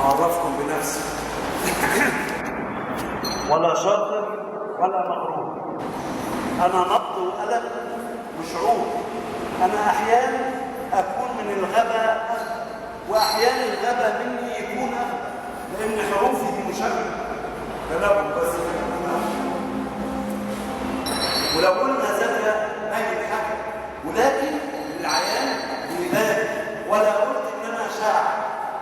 أعرفكم بنفسي. ولا شاطر ولا مغرور. أنا نبض وقلق وشعور. أنا أحيانا أكون من الغباء وأحيانا الغباء مني يكون أغبى، لأن حروفي دي مشابهة تناول بس في المعنى. ولو قلنا ذكى أي حاجة، ولكن العيان بيبان. ولا قلت إن أنا شاعر،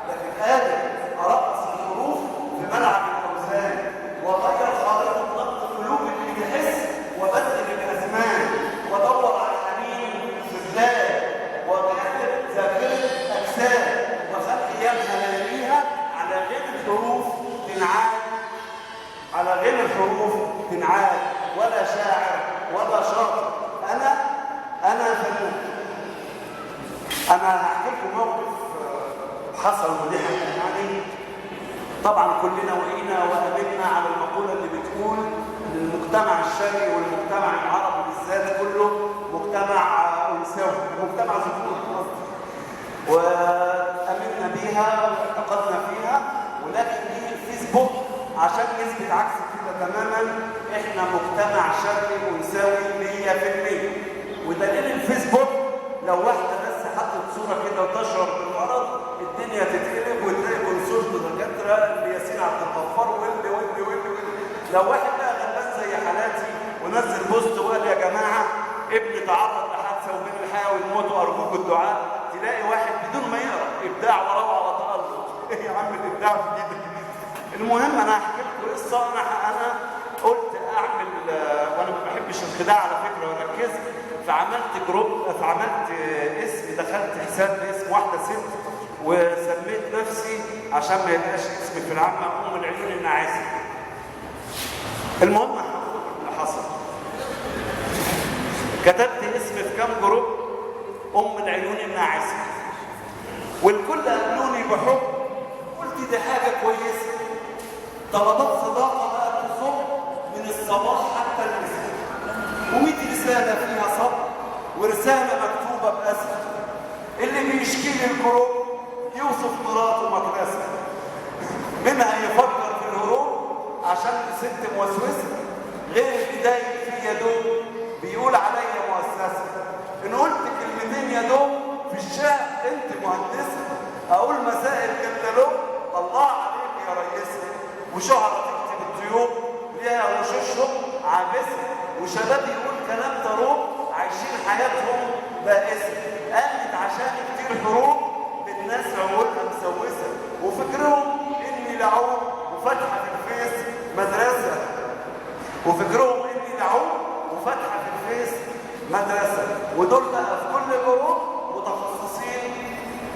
لكن قادر أرقص الحروف في ملعب الأوزان وأغير خارطة ضغط قلوب اللي بيحس وبدل الأزمان وأدور على الحنين في البلاد وبقلب ذاكرة أجساد وخلي أيامها لياليها على غير الحروف تنعاد، على غير الحروف تنعاد. ولا شاعر ولا شاطر. أنا فنان. أنا هحكي لكم موقف حصل وضحك يعني. طبعا كلنا وقينا وقابلنا على المقولة اللي بتقول المجتمع الشرقي والمجتمع العربي بالذات كله مجتمع أنثوي، مجتمع ذكوري، وآمنا بيها واعتقدنا فيها. ولكن دي الفيسبوك عشان يثبت عكس كده تماما. احنا مجتمع شرقي أنثوي 100%. ودليل الفيسبوك لو واحدة بس حطت صورة كده وتشعر بالمرض الدنيا تتقلب وتلاقي كونسولت دكاترة اللي ياسين عبد الغفار واللي. لو واحد بقى غلبان زي حالاتي ونزل بوست وقال يا جماعة ابني تعرض لحادثة وبين الحياة والموت وأرجوكوا الدعاء، تلاقي واحد بدون ما يقرأ إبداع وروعة وتألق. إيه يا عم الإبداع في إيدك؟ المهم أنا هحكي لكم قصة. أنا قلت أعمل، وأنا ما بحبش الخداع على فكرة ولا الكذب، فعملت جروب، فعملت اسم، دخلت حساب باسم واحدة ست وسميت نفسي عشان ما يبقاش اسمي في العامة أم العيون النعاسة. المهم هحكي اللي حصل. كتبت اسمي في كام جروب أم العيون الناعسة، والكل قابلوني بحب. قلت دي حاجة كويسة. طلبات صداقة بقى تصب من الصباح حتى المساء، و100 رسالة فيها صبر ورسالة مكتوبة بأسف. اللي بيشكي لي الكروب يوصف مراته مدرسة، منها يفكر في الهروب عشان ست موسوسة، غير البداية في يدوب بيقول عليا مؤسسة. إن قلت كلمتين يدوب في الشعر أنت مهندسة، أقول مسائل كتالوج الله عليك يا ريسة. وشعرة تكتب الطيوب ليها وشوشهم عابسة، وشباب يقول كلام ضروب عايشين حياتهم بائسة. قامت عشان كتير حروب بالناس عقولها مسوسة، وفكرهم إني لعوب وفتحة في الفيس مدرسة، وفكرهم إني لعوب وفتحة في الفيس مدرسة. ودول بقى في كل جروب متخصصين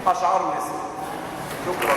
أشعار نساء. شكرا.